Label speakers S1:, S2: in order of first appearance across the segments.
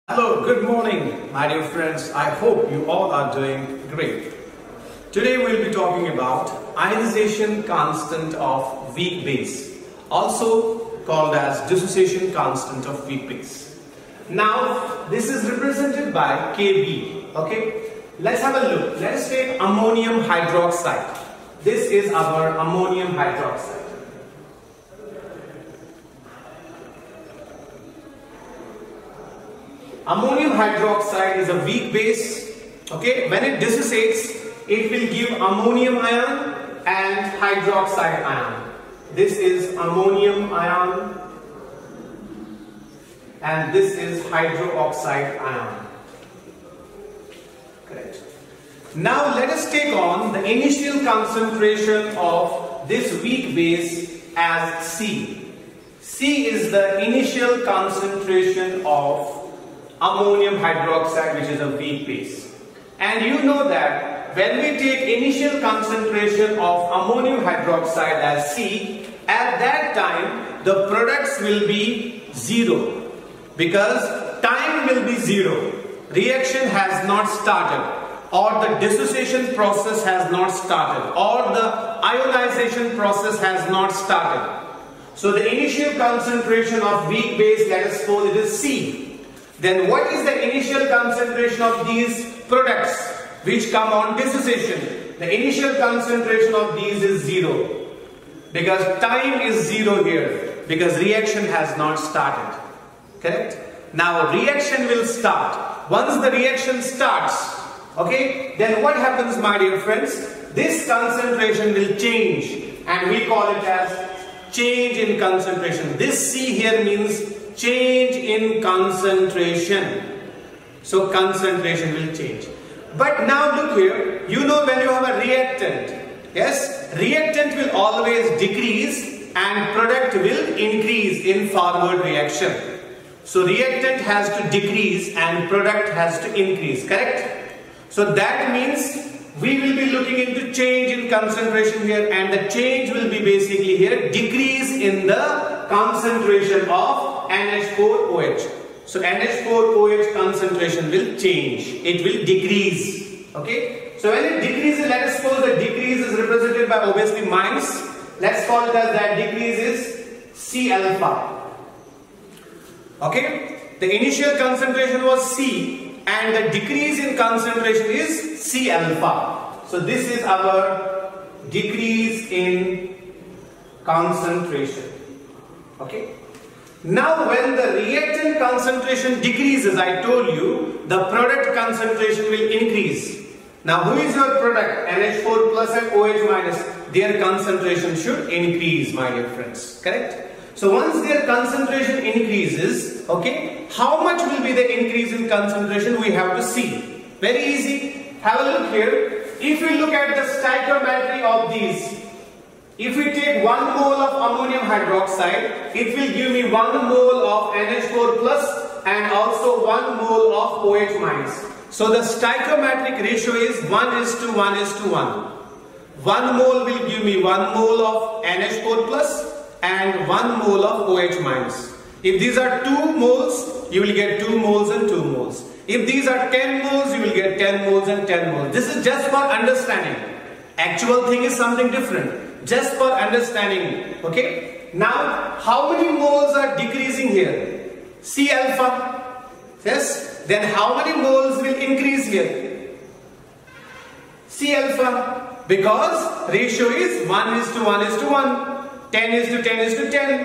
S1: Hello, good morning, my dear friends. I hope you all are doing great. Today we'll be talking about ionization constant of weak base, also called as dissociation constant of weak base. Now, this is represented by Kb. Okay, let's have a look. Let's take ammonium hydroxide. This is our ammonium hydroxide. Ammonium hydroxide is a weak base. Okay, when it dissociates, it will give ammonium ion and hydroxide ion. This is ammonium ion and this is hydroxide ion. Correct. Now let us take on the initial concentration of this weak base as C. C is the initial concentration of ammonium hydroxide, which is a weak base. And you know that when we take initial concentration of ammonium hydroxide as C, at that time the products will be zero, because time will be zero. Reaction has not started, or the dissociation process has not started, or the ionization process has not started. So the initial concentration of weak base, let us suppose it is C. Then what is the initial concentration of these products which come on dissociation? The initial concentration of these is zero, because time is zero here, because reaction has not started. Correct? Now reaction will start. Once the reaction starts, okay, then what happens, my dear friends? This concentration will change, and we call it as change in concentration. This C here means change in concentration. So concentration will change. But now look here, you know when you have a reactant, yes, reactant will always decrease and product will increase in forward reaction. So reactant has to decrease and product has to increase, correct? So that means we will be looking into change in concentration here, and the change will be basically here decrease in the concentration of NH4OH. So NH4OH concentration will change. It will decrease. Okay. So when it decreases, let us suppose the decrease is represented by obviously minus. Let's call it as that decrease is C alpha. Okay. The initial concentration was C, and the decrease in concentration is C alpha. So this is our decrease in concentration. Okay. Now when the reactant concentration decreases, I told you, the product concentration will increase. Now who is your product? NH4 plus and OH minus. Their concentration should increase, my dear friends. Correct? So once their concentration increases, okay, how much will be the increase in concentration? We have to see. Very easy. Have a look here. If we look at the stoichiometry of these, if we take 1 mole of ammonium hydroxide, it will give me 1 mole of NH4 plus and also 1 mole of OH minus. So the stoichiometric ratio is 1:1:1. 1 mole will give me 1 mole of NH4 plus and 1 mole of OH minus. If these are 2 moles, you will get 2 moles and 2 moles. If these are 10 moles, you will get 10 moles and 10 moles. This is just for understanding. Actual thing is something different. Just for understanding. Okay. Now, how many moles are decreasing here? C alpha. Yes. Then how many moles will increase here? C alpha. Because ratio is 1:1:1. 10:10:10,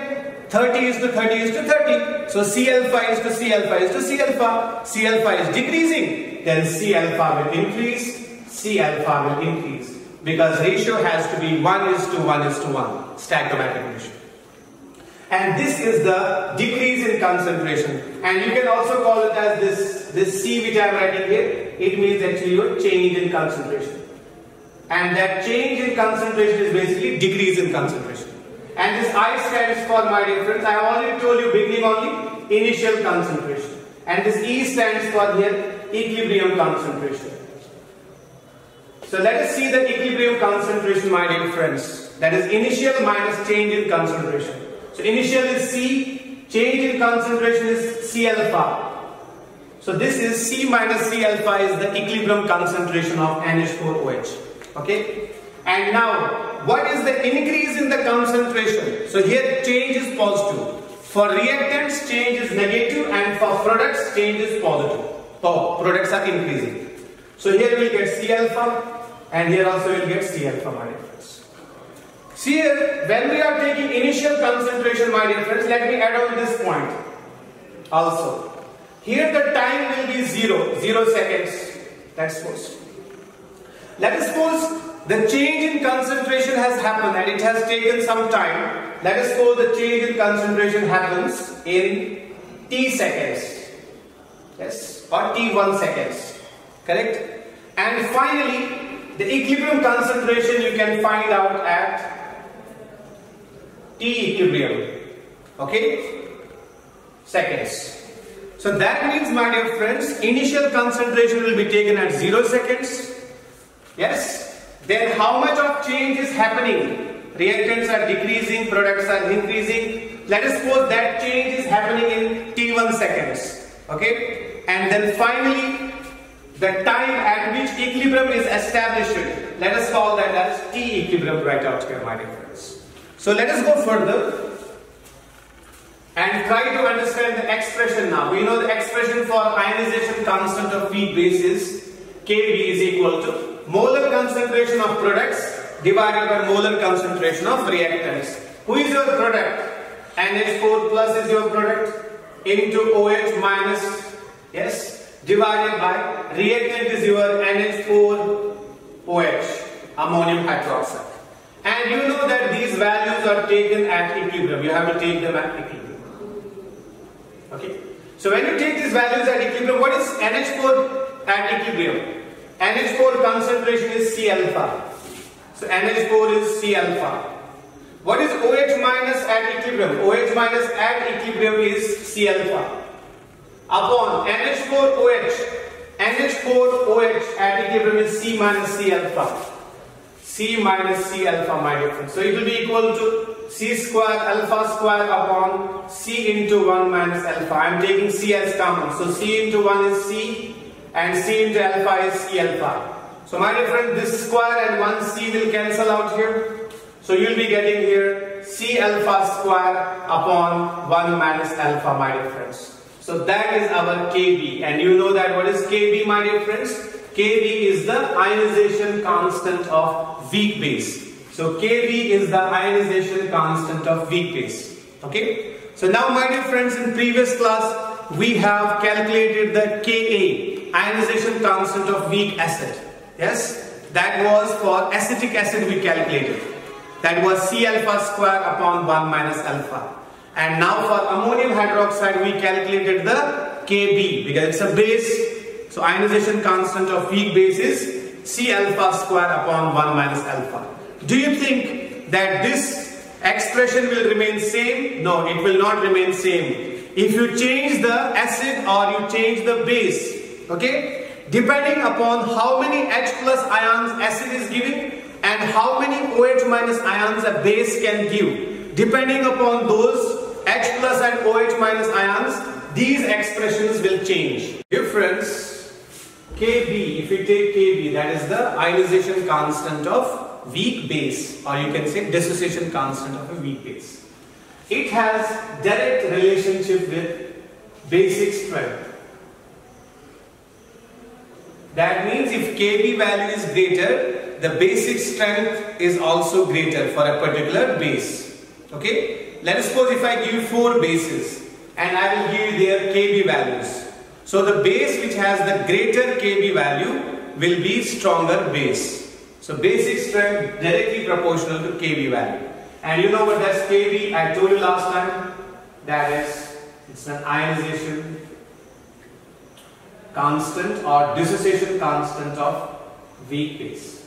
S1: 30:30:30. So C alpha is to C alpha is to C alpha. C alpha is decreasing, then C alpha will increase, C alpha will increase. Because ratio has to be 1:1:1, stoichiometric ratio. And this is the decrease in concentration. And you can also call it as this C which I am writing here. It means actually your change in concentration. And that change in concentration is basically decrease in concentration. And this I stands for, my dear friends, I have already told you beginning only, initial concentration. And this E stands for here, equilibrium concentration. So let us see the equilibrium concentration, my dear friends. That is initial minus change in concentration. So initial is C, change in concentration is C alpha. So this is C minus C alpha is the equilibrium concentration of NH4OH. Okay. And now, what is the increase in the concentration? So here change is positive. For reactants, change is negative, and for products, change is positive. So products are increasing. So here we will get C alpha, and here also we will get C alpha, my dear friends. See here, when we are taking initial concentration, my dear friends, let me add on this point also. Here the time will be 0 seconds. Let's suppose. Let us suppose the change in concentration has happened and it has taken some time. Let us suppose the change in concentration happens in T seconds. Yes, or T1 seconds. Correct? And finally, the equilibrium concentration you can find out at T equilibrium. Okay? Seconds. So that means, my dear friends, initial concentration will be taken at 0 seconds. Yes. Then how much of change is happening? Reactants are decreasing, products are increasing. Let us suppose that change is happening in T1 seconds. Okay. And then finally, the time at which equilibrium is established, let us call that as T equilibrium right out here, my dear friends. So let us go further and try to understand the expression now. We know the expression for ionization constant of weak bases, Kb is equal to molar concentration of products divided by molar concentration of reactants. Who is your product? NH4 plus is your product into OH minus, yes, divided by reactant is your NH4OH, ammonium hydroxide. And you know that these values are taken at equilibrium. You have to take them at equilibrium. Okay. So when you take these values at equilibrium, what is NH4 at equilibrium? NH4 concentration is C alpha. So NH4 is C alpha. What is OH minus at equilibrium? OH minus at equilibrium is C alpha. Upon NH4OH. NH4OH at equilibrium is C minus C alpha. C minus C alpha, my dear friends. So it will be equal to C square alpha square upon C into 1 minus alpha. I am taking C as common. So C into 1 is C and C into alpha is C alpha. So my dear friend, this square and 1 C will cancel out here. So you will be getting here C alpha square upon 1 minus alpha, my dear friends. So that is our Kb. And you know that what is Kb, my dear friends? Kb is the ionization constant of weak base. So Kb is the ionization constant of weak base. Okay. So now, my dear friends, in previous class we have calculated the Ka, ionization constant of weak acid. Yes, that was for acetic acid we calculated. That was C alpha square upon 1 minus alpha. And now for ammonium hydroxide we calculated the Kb because it's a base. So ionization constant of weak base is C alpha square upon 1 minus alpha. Do you think that this expression will remain same? No, it will not remain same. If you change the acid or you change the base, okay, depending upon how many H plus ions acid is giving and how many OH minus ions a base can give, depending upon those H plus and OH minus ions, these expressions will change. Difference Kb, if you take Kb, that is the ionization constant of weak base, or you can say dissociation constant of a weak base. It has direct relationship with basic strength. That means if Kb value is greater, the basic strength is also greater for a particular base. Okay? Let us suppose if I give you 4 bases and I will give you their Kb values. So the base which has the greater Kb value will be stronger base. So basic strength directly proportional to Kb value. And you know what that's Kb? I told you last time. That is, it's an ionization constant or dissociation constant of weak base.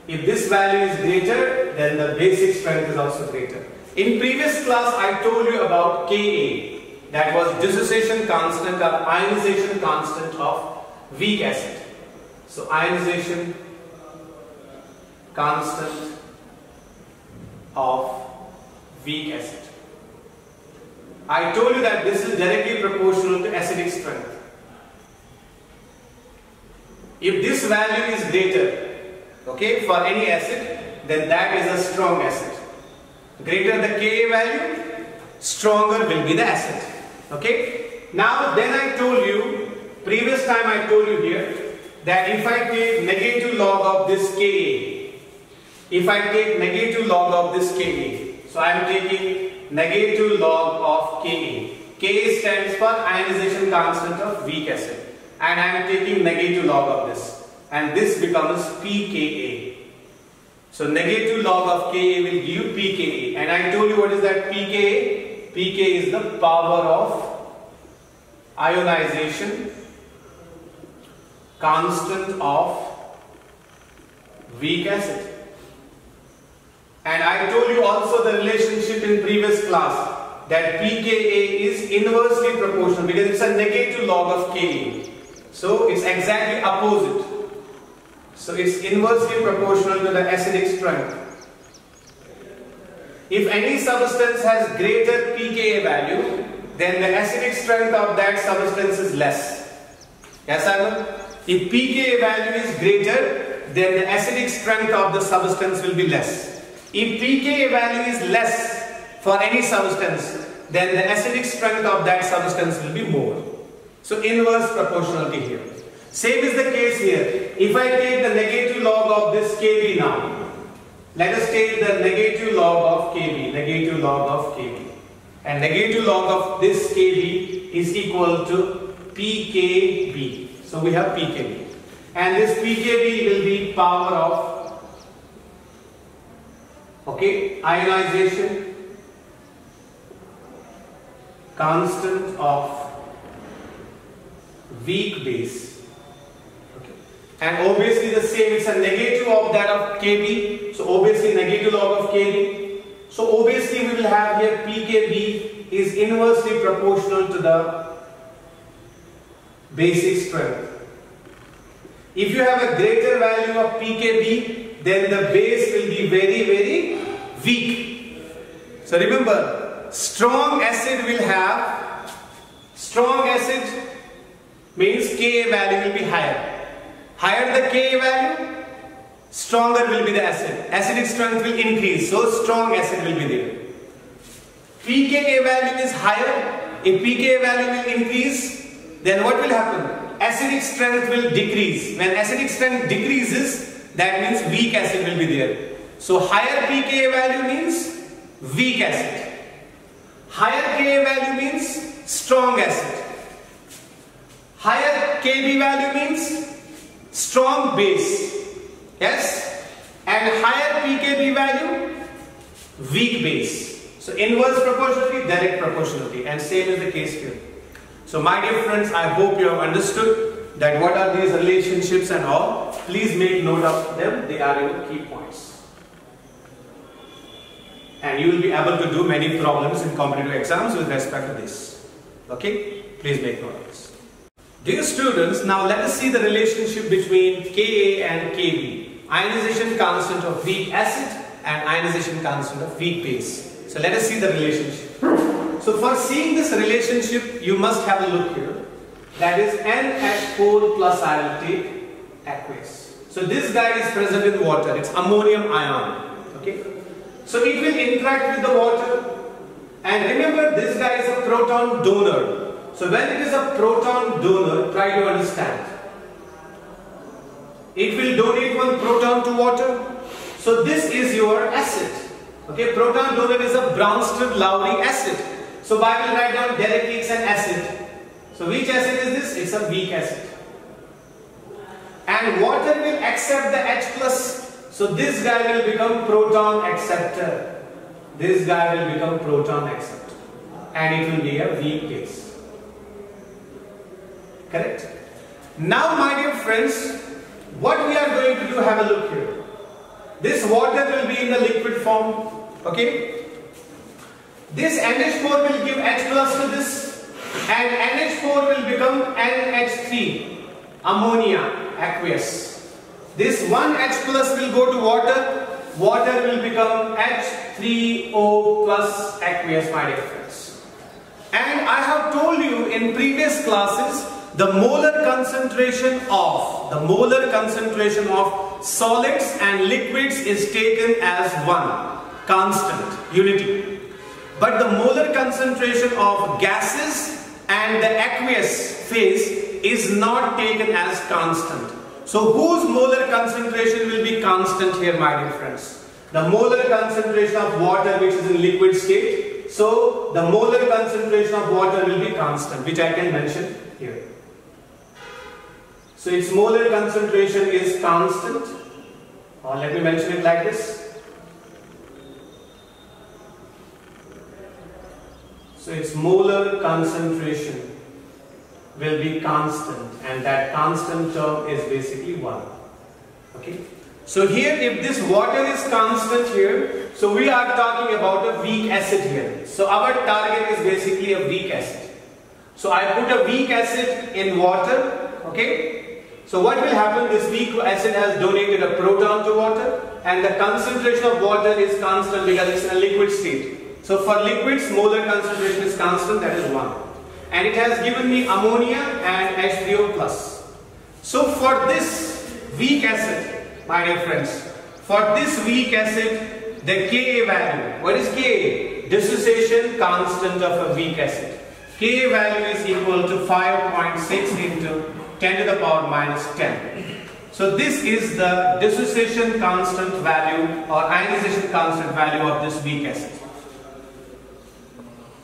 S1: If this value is greater, then the basic strength is also greater. In previous class I told you about Ka. That was dissociation constant or ionization constant of weak acid. So ionization constant of weak acid. I told you that this is directly proportional to acidic strength. If this value is greater, okay, for any acid, then that is a strong acid. Greater the Ka value, stronger will be the acid. Okay. Now then I told you, previous time I told you here, that if I take negative log of this Ka, if I take negative log of this Ka, so I am taking negative log of Ka. Ka stands for ionization constant of weak acid, and I am taking negative log of this, and this becomes pKa. So negative log of Ka will give you pKa, and I told you what is that pKa? pK is the power of ionization constant of weak acid. And I told you also the relationship in previous class that pKa is inversely proportional because it's a negative log of Ka. So it's exactly opposite. So it's inversely proportional to the acidic strength. If any substance has greater pKa value, then the acidic strength of that substance is less. Yes or no? If pKa value is greater, then the acidic strength of the substance will be less. If pKa value is less for any substance, then the acidic strength of that substance will be more. So inverse proportionality here. Same is the case here. If I take the negative log of this Kb now, let us take the negative log of Kb, negative log of Kb. And negative log of this Kb is equal to pKb. So we have pKb. And this pKb will be power of, okay, ionization constant of weak base. Okay. And obviously the same, it's a negative of that of Kb. So obviously negative log of Kb. So obviously we will have here pKb is inversely proportional to the basic strength. If you have a greater value of pKb, then the base will be very, very weak. So remember, strong acid will have, strong acid means Ka value will be higher. Higher the Ka value, stronger will be the acid. Acidic strength will increase, so strong acid will be there. pKa value is higher. If pKa value will increase, then what will happen? Acidic strength will decrease. When acidic strength decreases, that means weak acid will be there. So higher pKa value means weak acid. Higher Ka value means strong acid. Higher Kb value means strong base. Yes? And higher pKb value, weak base. So inverse proportionality, direct proportionality, and same is the case here. So my dear friends, I hope you have understood that what are these relationships and all. Please make note of them. They are your key points. And you will be able to do many problems in competitive exams with respect to this. Okay? Please make note of this. Dear students, now let us see the relationship between Ka and Kb. Ionization constant of weak acid and ionization constant of weak base. So let us see the relationship. So for seeing this relationship, you must have a look here. That is NH4 plus I will take aqueous. So this guy is present in water. It's ammonium ion. Okay. So it will interact with the water. And remember, this guy is a proton donor. So when it is a proton donor, try to understand. It will donate one proton to water. So this is your acid. Okay, proton donor is a Bronsted-Lowry acid. So I will write down directly it's an acid. So which acid is this? It's a weak acid. And water will accept the H plus. So this guy will become proton acceptor. This guy will become proton acceptor. And it will be a weak base. Correct? Now my dear friends, what we are going to do, have a look here. This water will be in the liquid form. Okay? This NH4 will give H plus to this, and NH4 will become NH3, ammonia, aqueous. This one H plus will go to water, water will become H3O plus aqueous, my dear friends. And I have told you in previous classes the molar concentration of solids and liquids is taken as one, constant, unity. But the molar concentration of gases and the aqueous phase is not taken as constant. So whose molar concentration will be constant here, my dear friends? The molar concentration of water, which is in liquid state. So the molar concentration of water will be constant, which I can mention here. So its molar concentration is constant, or let me mention it like this. So its molar concentration will be constant, and that constant term is basically 1. Okay. So here, if this water is constant here, so we are talking about a weak acid here. So our target is basically a weak acid. So I put a weak acid in water. Okay. So what will happen? This weak acid has donated a proton to water, and the concentration of water is constant because it's in a liquid state. So for liquids, molar concentration is constant, that is 1. And it has given me ammonia and H3O+. So for this weak acid, my dear friends, for this weak acid, the Ka value, what is Ka? Dissociation constant of a weak acid. Ka value is equal to 5.6 into 10 to the power minus 10. So this is the dissociation constant value or ionization constant value of this weak acid.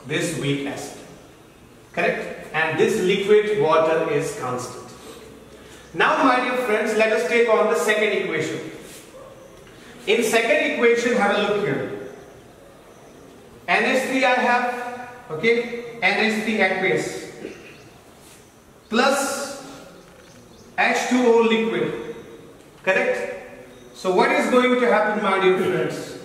S1: This weak acid. Correct? And this liquid water is constant. Now, my dear friends, let us take on the second equation. In second equation, have a look here. NH3 I have, okay, NH3 aqueous plus H2O liquid. Correct? So what is going to happen, my dear friends?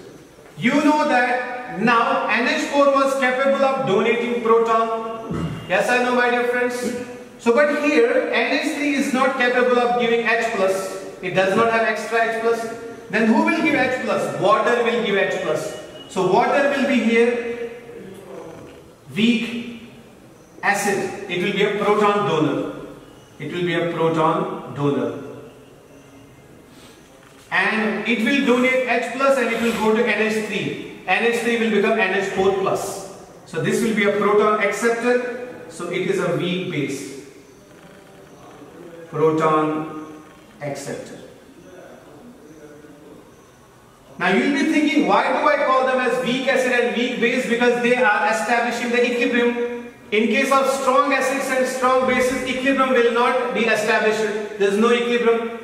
S1: You know that now NH4 was capable of donating proton. Yes, I know, my dear friends. So but here NH3 is not capable of giving H+. It does not have extra H+. Then who will give H+? Water will give H+. So water will be here weak acid. It will be a proton donor. It will be a proton donor. And it will donate H+ and it will go to NH3. NH3 will become NH4+. So this will be a proton acceptor. So it is a weak base. Proton acceptor. Now you will be thinking, why do I call them as weak acid and weak base? Because they are establishing the equilibrium. In case of strong acids and strong bases, equilibrium will not be established. There is no equilibrium.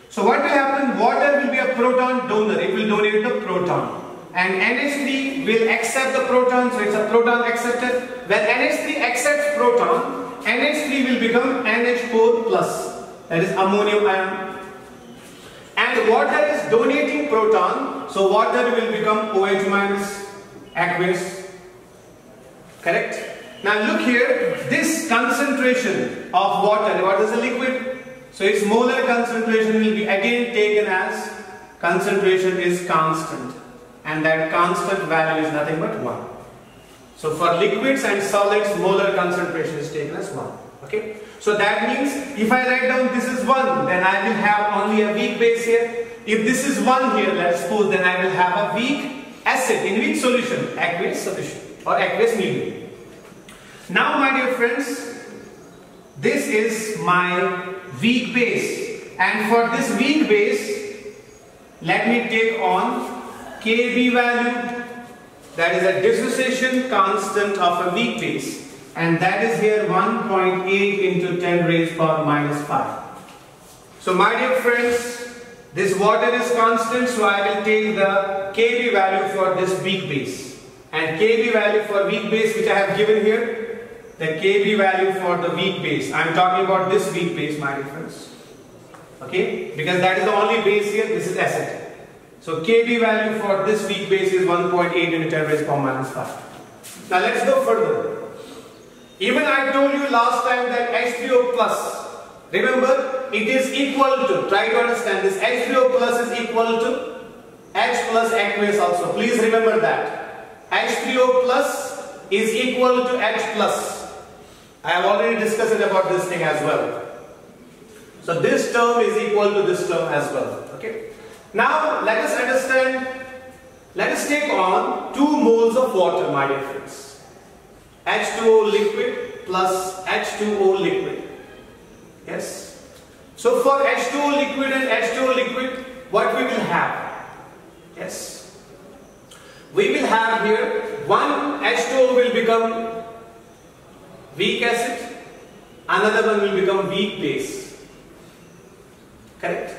S1: So what will happen? Water will be a proton donor. It will donate the proton. And NH3 will accept the proton. So it's a proton acceptor. When NH3 accepts proton, NH3 will become NH4+. That is ammonium ion. And water is donating proton. So water will become OH- aqueous. Correct? Now look here, this concentration of water, what is a liquid? So its molar concentration will be again taken as concentration is constant, and that constant value is nothing but 1. So for liquids and solids, molar concentration is taken as 1. Okay? So that means if I write down this is 1, then I will have only a weak base here. If this is 1 here, let's suppose, then I will have a weak acid in which solution? Aqueous solution or aqueous medium. Now, my dear friends, this is my weak base, and for this weak base, let me take on Kb value, that is a dissociation constant of a weak base, and that is here 1.8 into 10 raised power minus 5. So my dear friends, this water is constant, so I will take the Kb value for this weak base, and Kb value for weak base which I have given here, the Kb value for the weak base. I am talking about this weak base, my dear friends. Okay? Because that is the only base here, this is acid. So Kb value for this weak base is 1.8 into 10 raised power minus 5. Now let's go further. Even I told you last time that H3O plus, remember, it is equal to, try to understand this, H3O plus is equal to H plus aqueous also. Please remember that. H3O plus is equal to H plus. I have already discussed about this thing as well. So this term is equal to this term as well. Okay. Now let us understand. Let us take on 2 moles of water, my dear friends. H2O liquid plus H2O liquid. Yes. So for H2O liquid and H2O liquid, what we will have? Yes. We will have here one H2O will become weak acid, another one will become weak base. Correct?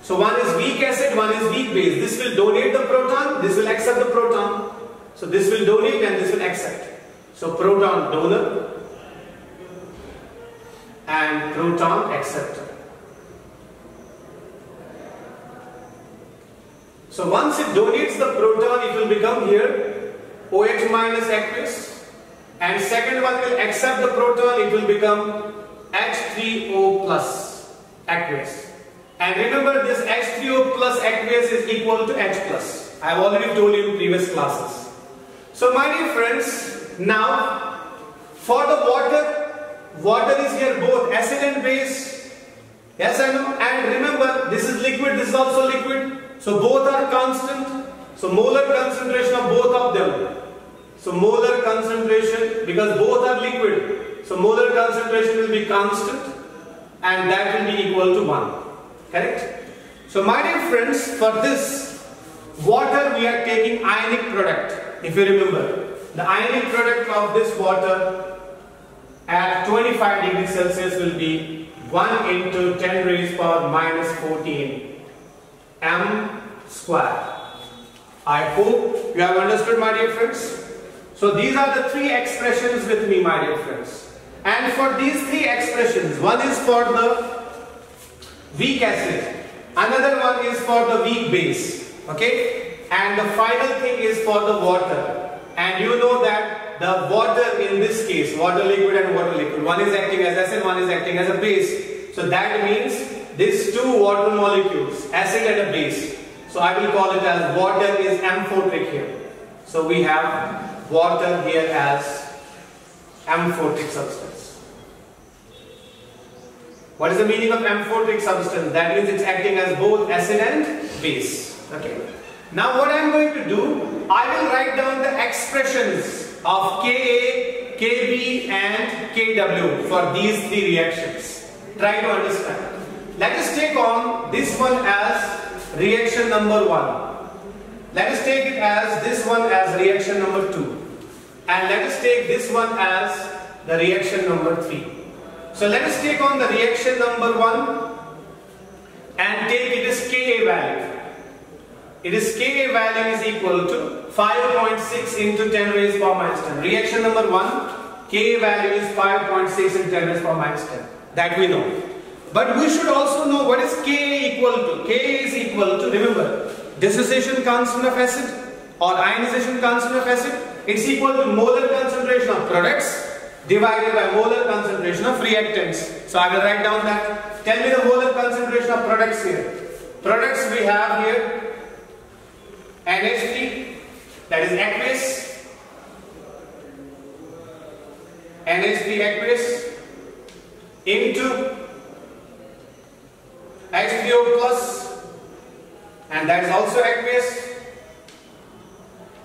S1: So one is weak acid, one is weak base. This will donate the proton, this will accept the proton. So this will donate and this will accept. So proton donor and proton acceptor. So once it donates the proton, it will become here OH minus aqueous, and second one will accept the proton, it will become H3O plus aqueous. And remember, this H3O plus aqueous is equal to H plus. I have already told you in previous classes. So my dear friends, now for the water is here both acid and base. Yes, I know. And remember, this is liquid, this is also liquid. So both are constant. So molar concentration of both of them. So molar concentration, because both are liquid, so molar concentration will be constant, and that will be equal to 1. Correct? So my dear friends, for this water we are taking ionic product. If you remember, the ionic product of this water at 25 degrees Celsius will be 1 into 10 raised power minus 14 m square. I hope you have understood, my dear friends. So these are the 3 expressions with me, my dear friends. And for these 3 expressions, one is for the weak acid, another one is for the weak base, okay, and the final thing is for the water. And you know that the water in this case, water liquid and water liquid, one is acting as acid, one is acting as a base. So that means these 2 water molecules, acid and a base. So I will call it as water is amphoteric here. So we have water here as amphoteric substance. What is the meaning of amphoteric substance? That means it's acting as both acid and base. Okay. Now what I am going to do, I will write down the expressions of Ka, Kb and Kw for these 3 reactions. Try to understand. Let us take on this one as reaction number 1. Let us take it as this one as reaction number 2. And let us take this one as the reaction number 3. So let us take on the reaction number 1 and take it as Ka value. It is Ka value is equal to 5.6 into 10 raised power minus 10. Reaction number 1, Ka value is 5.6 into 10 raised power minus 10. That we know. But we should also know what is Ka equal to. Ka is equal to, remember, dissociation constant of acid or ionization constant of acid. It's equal to molar concentration of products divided by molar concentration of reactants. So I will write down that. Tell me the molar concentration of products here. Products we have here NH3, that is aqueous, NH3 aqueous into H3O plus, and that is also aqueous,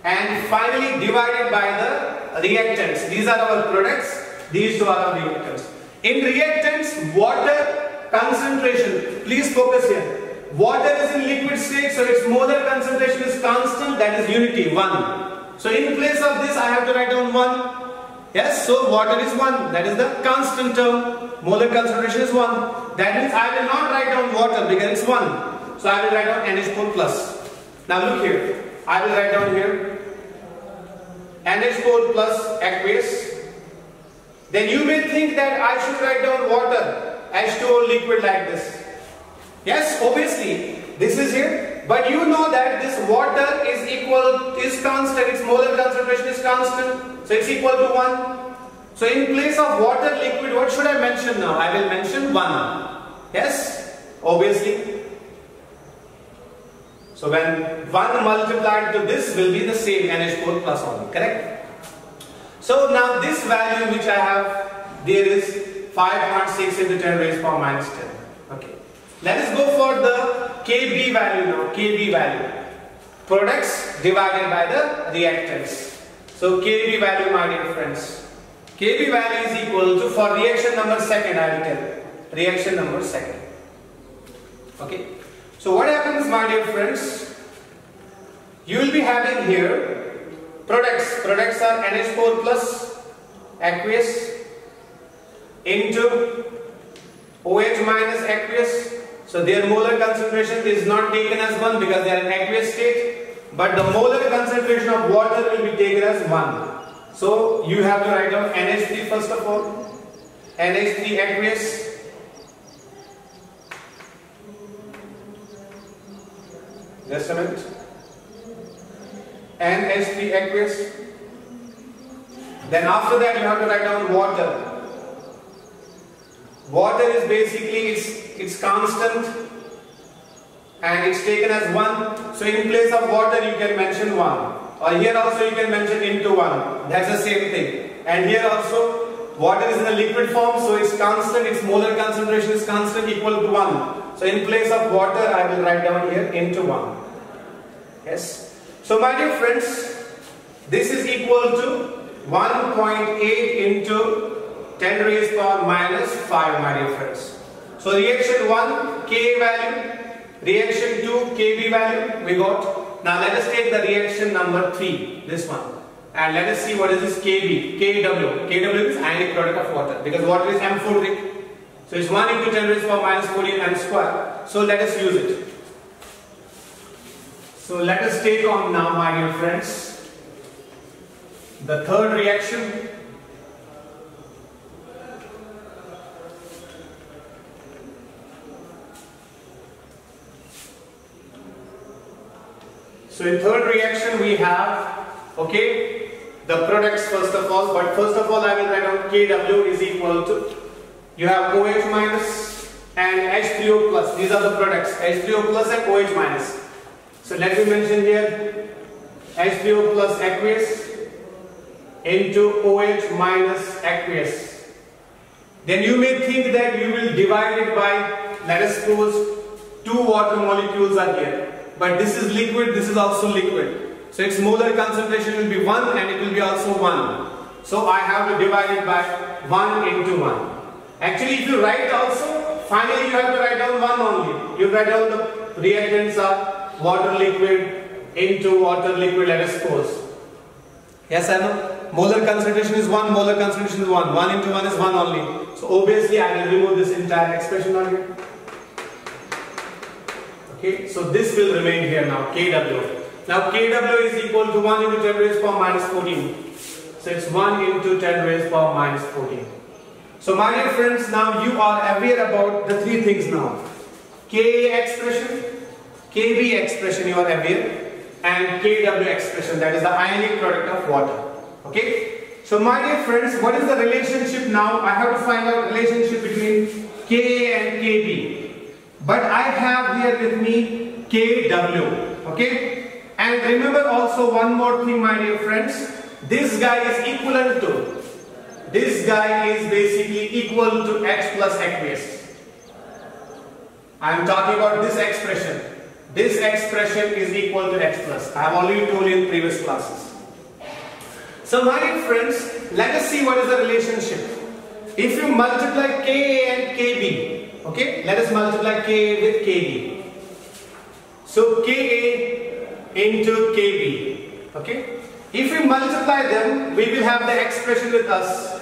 S1: and finally divided by the reactants. These are our products, these 2 are our reactants. In reactants, water concentration, please focus here. Water is in liquid state, so its molar concentration is constant, that is unity, 1. So in place of this, I have to write down 1. Yes, so water is 1, that is the constant term. Molar concentration is 1. That means I will not write down water because it's 1. So I will write down NH4 plus. Now look here, I will write down here NH4 plus aqueous. Then you may think that I should write down water, H2O liquid like this. Yes, obviously, this is here. But you know that this water is constant, its molar concentration is constant. So it's equal to 1. So in place of water liquid, what should I mention now? I will mention 1. Yes, obviously. So when 1 multiplied to this will be the same NH4 plus only, correct? So now this value which I have there is 5.6 into 10 raised power minus 10. Okay. Let us go for the Kb value now. Kb value. Products divided by the reactants. So Kb value, my dear friends. Kb value is equal to, for reaction number second I will tell. Reaction number second. Okay. So what happens, my dear friends? You will be having here products. Products are NH4 plus aqueous into OH minus aqueous. So their molar concentration is not taken as 1 because they are in aqueous state, but the molar concentration of water will be taken as 1. So you have to write down NH3 first of all. NH3 aqueous just a minute. NH3 aqueous. Then after that you have to write down water. Water is basically it's constant and it's taken as 1. So in place of water you can mention 1. Or here also you can mention into 1. That's the same thing. And here also water is in a liquid form, so it's constant, its molar concentration is constant, equal to 1. So in place of water I will write down here into 1. Yes. So my dear friends, this is equal to 1.8 into 10 raised power minus 5, my dear friends. So reaction 1 Ka value, reaction 2 Kb value we got. Now let us take the reaction number 3, this one, and let us see what is this Kb, Kw. Kw is ionic product of water because water is amphoteric. So it's 1 into 10 raised power minus 14 m square. So let us use it. So let us take on now, my dear friends, the third reaction. So in third reaction we have, okay, the products first of all, but first of all I will write down Kw is equal to, you have OH minus and H3O plus, these are the products, H3O plus and OH minus. So let me mention here H3O plus aqueous into OH minus aqueous. Then you may think that you will divide it by, let us suppose 2 water molecules are here. But this is liquid, this is also liquid. So its molar concentration will be 1 and it will be also 1. So I have to divide it by 1 into 1. Actually if you write also, finally you have to write down 1 only. You write down the reactants are water liquid into water liquid, let us suppose. Yes, I know. Molar concentration is 1, molar concentration is 1. 1 into 1 is 1 only. So obviously I will remove this entire expression on here. Okay, so this will remain here now, Kw. Now Kw is equal to 1 into 10 raised power minus 14. So it's 1 into 10 raised power minus 14. So my dear friends, now you are aware about the 3 things now. Ka expression, Kb expression you are aware, and Kw expression, that is the ionic product of water. Okay. So my dear friends, what is the relationship now? I have to find out relationship between Ka and Kb. But I have here with me Kw, okay? And remember also one more thing, my dear friends. This guy is equivalent to, this guy is basically equal to H plus aqueous. I am talking about this expression. This expression is equal to H plus. I have already told you in previous classes. So my dear friends, let us see what is the relationship. If you multiply Ka and Kb, okay, let us multiply Ka with Kb. So Ka into Kb, okay. If we multiply them, we will have the expression with us.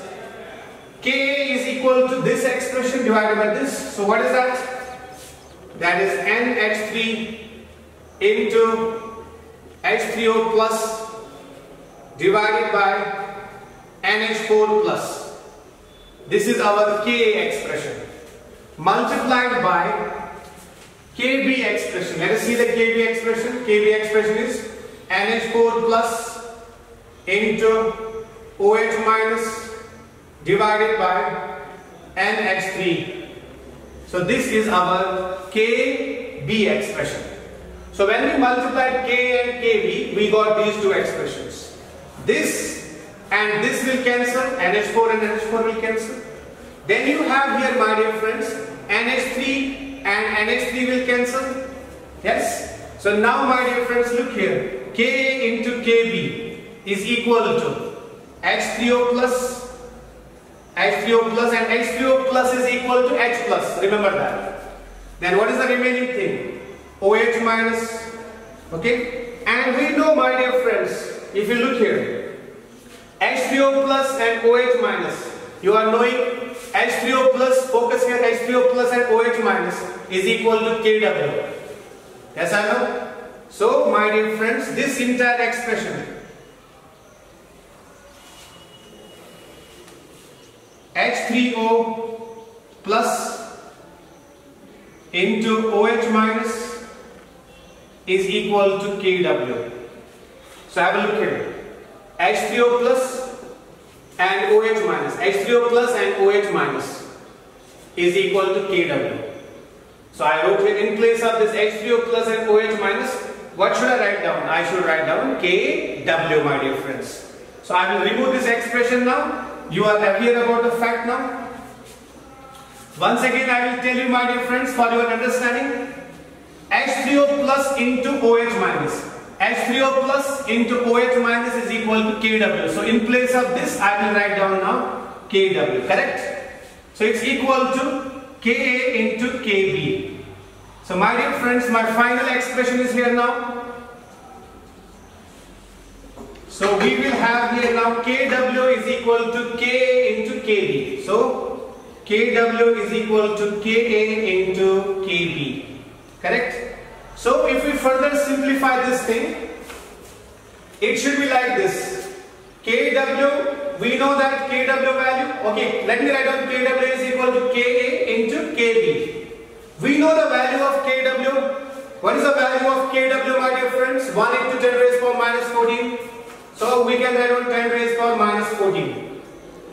S1: Ka is equal to this expression divided by this. So what is that? That is NH3 into H3O plus divided by NH4 plus. This is our Ka expression. Multiplied by Kb expression. Let us see the Kb expression. Kb expression is NH4 plus into OH minus divided by NH3. So this is our Kb expression. So when we multiplied Ka and Kb, we got these 2 expressions. This and this will cancel, NH4 and NH4 will cancel. Then you have here, my dear friends, NH3 and NH3 will cancel. Yes? So now, my dear friends, look here. Ka into Kb is equal to H3O plus, H3O plus, and H3O plus is equal to H plus. Remember that. Then what is the remaining thing? OH minus. Okay? And we know, my dear friends, if you look here, H3O plus and OH minus, you are knowing H3O plus, focus here, H3O plus and OH minus is equal to Kw. Yes or no? So, my dear friends, this entire expression, H3O plus into OH minus is equal to Kw. So have a look here. H3O plus and OH minus. H3O plus and OH minus is equal to Kw. So I wrote here in place of this H3O plus and OH minus, what should I write down? I should write down Kw, my dear friends. So I will remove this expression now. You are aware about the fact now. Once again I will tell you, my dear friends, for your understanding. H3O plus into OH minus. H3O plus into OH minus is equal to Kw. So in place of this I will write down now Kw, correct? So it's equal to Ka into Kb. So my dear friends, my final expression is here now. So we will have here now Kw is equal to Ka into Kb. So Kw is equal to Ka into Kb. Correct? So if we further simplify this thing, it should be like this. Kw, we know that Kw value. Okay, let me write down Kw is equal to Ka into Kb. We know the value of Kw. What is the value of Kw, my dear friends? 1 into 10 raised power minus 14. So we can write down 10 raised power minus 14.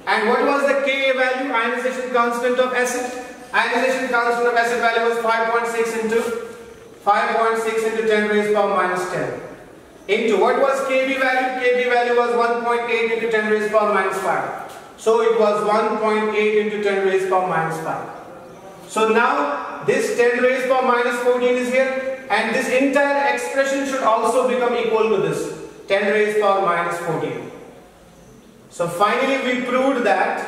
S1: And what was the Ka value? Ionization constant of acid. Ionization constant of acid value was 5.6 into 10 raised power minus 10. Into what was Kb value? Kb value was 1.8 into 10 raised power minus 5. So it was 1.8 into 10 raised power minus 5. So now this 10 raised power minus 14 is here, and this entire expression should also become equal to this 10 raised power minus 14. So finally we proved that.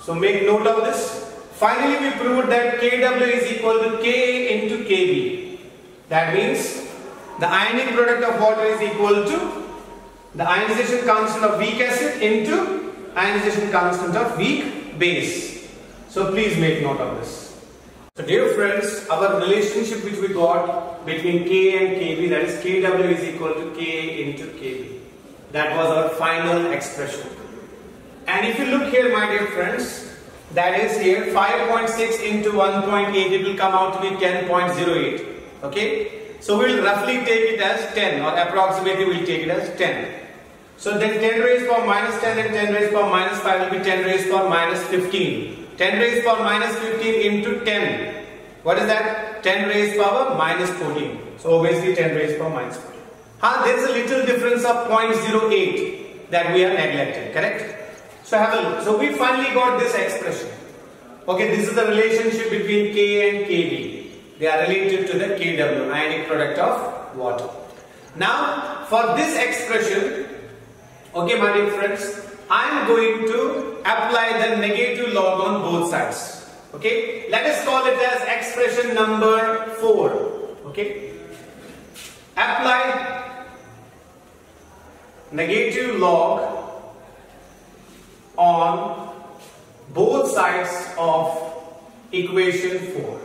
S1: So make note of this. Finally we proved that Kw is equal to Ka into Kb. That means the ionic product of water is equal to the ionization constant of weak acid into ionization constant of weak base. So please make note of this. So dear friends, our relationship which we got between Ka and Kb, that is Kw is equal to Ka into Kb. That was our final expression. And if you look here, my dear friends, that is here 5.6 into 1.8, it will come out to be 10.08. Okay? So we will roughly take it as 10, or approximately we will take it as 10. So then 10 raised power minus 10 and 10 raised power minus 5 will be 10 raised power minus 15. 10 raised power minus 15 into 10. What is that? 10 raised power minus 14. So obviously 10 raised power minus 14. There is a little difference of 0.08 that we are neglecting, correct? So have a look. So we finally got this expression. Okay, this is the relationship between Ka and Kb. They are related to the Kw, ionic product of water. Now, for this expression, okay, my dear friends, I am going to apply the negative log on both sides. Okay, let us call it as expression number 4. Okay, apply negative log on both sides of equation 4.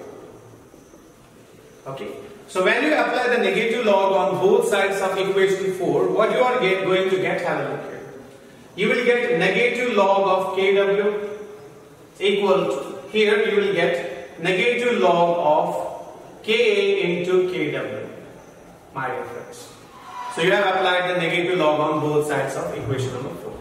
S1: Okay, so when you apply the negative log on both sides of equation 4, what you are going to get, have a look here. You will get negative log of Kw equal to, here you will get negative log of Ka into Kw, my dear friends. So you have applied the negative log on both sides of equation number 4.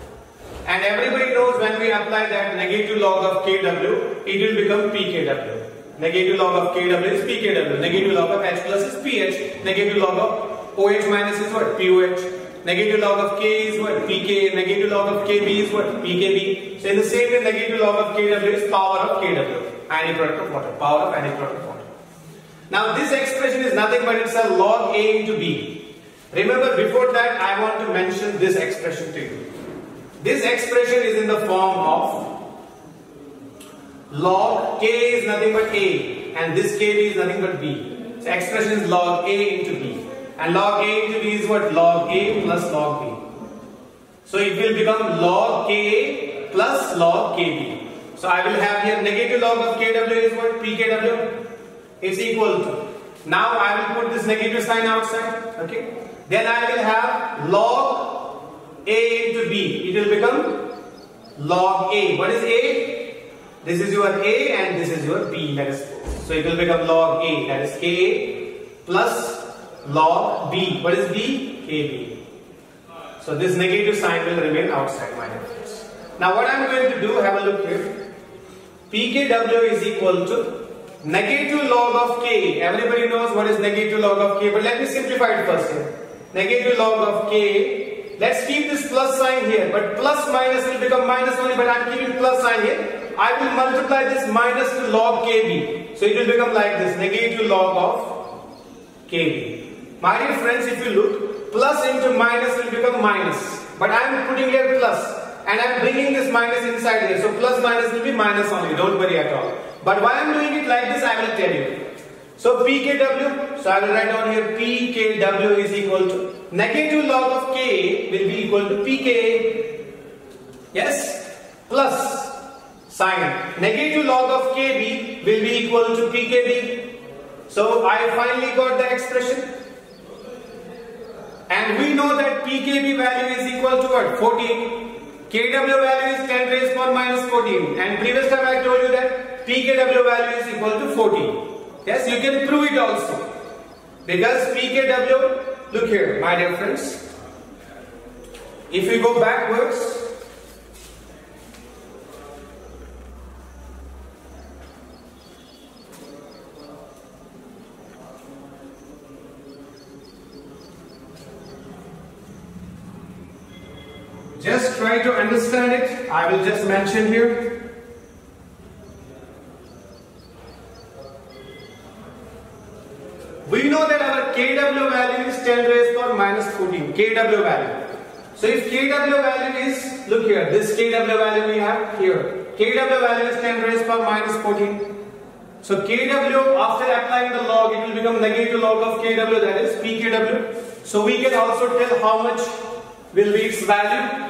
S1: And everybody knows when we apply that negative log of Kw, it will become pKw. Negative log of Kw is pKw. Negative log of H plus is pH. Negative log of OH minus is what? pOH. Negative log of K is what? Pk. Negative log of Kb is what? Pkb. So in the same way, negative log of Kw is power of Kw. Any product of water. Power of any product of water. Now this expression is nothing but it's a log A into B. Remember, before that I want to mention this expression to you. This expression is in the form of log K is nothing but A and this Kb is nothing but B. So expression is log A into B. And log A into B is what? Log A plus log B. So it will become log K plus log Kb. So I will have here negative log of Kw is what? Pkw. Is equal to. Now I will put this negative sign outside. Okay. Then I will have log A into B. It will become log A. What is A? This is your A and this is your B. Let us suppose. So it will become log A. That is K plus log B. What is B? Kb. So this negative sign will remain outside, my dear friends. Now what I am going to do, have a look here. Pkw is equal to negative log of K. Everybody knows what is negative log of K, but let me simplify it first here. Negative log of K. Let's keep this plus sign here, but plus minus will become minus only, but I am keeping plus sign here. I will multiply this minus to log Kb. So it will become like this, negative log of Kb. My dear friends, if you look, plus into minus will become minus, but I am putting here plus. And I am bringing this minus inside here. So plus minus will be minus only. Don't worry at all. But why I am doing it like this, I will tell you. So Pkw, so I will write down here Pkw is equal to negative log of K will be equal to Pk. Yes? Plus sign. Negative log of Kb will be equal to Pkb. So I finally got the expression. And we know that Pkb value is equal to what? 14. Kw value is 10 raised power minus 14, and previous time I told you that Pkw value is equal to 14. Yes, you can prove it also. Because Pkw, look here, my dear friends. If we go backwards, just try to understand it. I will just mention here. We know that our Kw value is 10 raised power minus 14. Kw value. So if Kw value is, look here, this Kw value we have here. Kw value is 10 raised power minus 14. So Kw, after applying the log, it will become negative log of Kw, that is Pkw. So we can also tell how much will be its value.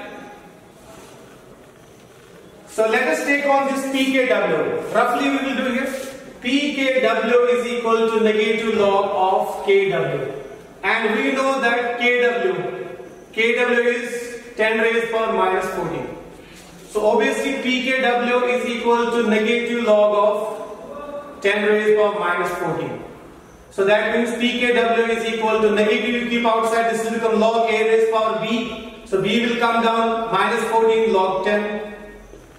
S1: So let us take on this Pkw. Roughly we will do here. Pkw is equal to negative log of Kw. And we know that Kw is 10 raised power minus 14. So obviously Pkw is equal to negative log of 10 raised power minus 14. So that means Pkw is equal to negative, you keep outside, this will become log A raised power B. So B will come down, minus 14 log 10.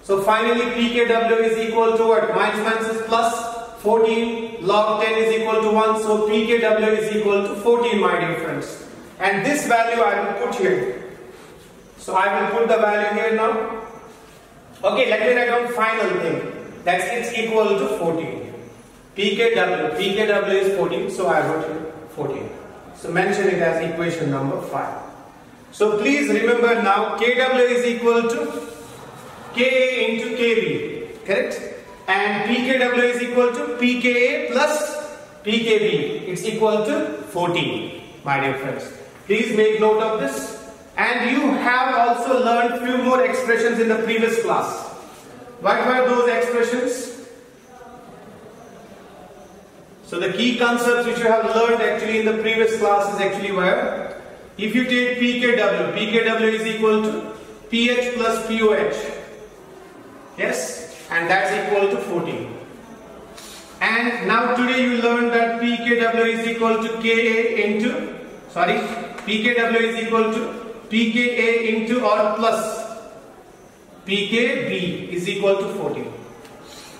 S1: So finally Pkw is equal to what? Minus is plus 14, log 10 is equal to 1. So Pkw is equal to 14, my dear friends. And this value I will put here. So I will put the value here now. Okay, let me write down final thing. That's it's equal to 14. Pkw is 14, so I wrote here 14. So mention it as equation number 5. So please remember now Kw is equal to Ka into Kb, correct? And Pkw is equal to Pka plus Pkb. It's equal to 14, my dear friends. Please make note of this. And you have also learned few more expressions in the previous class. What were those expressions? So the key concepts which you have learned actually in the previous class is actually where if you take Pkw is equal to pH plus POH. Yes, and that's equal to 14. And now today you learned that Pkw is equal to Pkw is equal to Pka into or plus Pkb is equal to 14.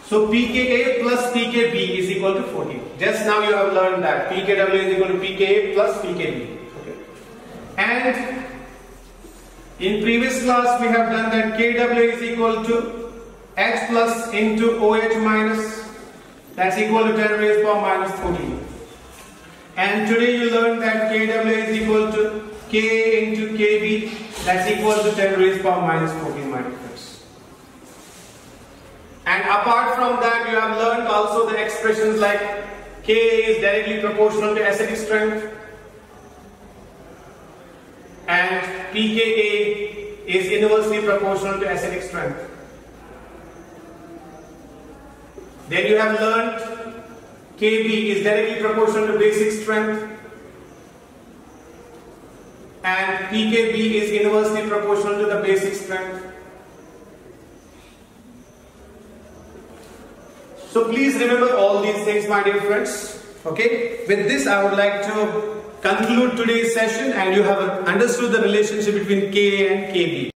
S1: So Pka plus Pkb is equal to 14. Just now you have learned that Pkw is equal to Pka plus Pkb. Okay. And In previous class we have done that Kw is equal to H plus into OH minus, that's equal to 10 raised power minus 14. And today you learned that Kw is equal to Ka into Kb, that's equal to 10 raised power minus 14, my friends. And apart from that, you have learned also the expressions like Ka is directly proportional to acidic strength and pKa is inversely proportional to acidic strength. Then you have learned Kb is directly proportional to basic strength and pKb is inversely proportional to the basic strength. So please remember all these things, my dear friends. Okay, with this I would like to conclude today's session, and you have understood the relationship between Ka and Kb.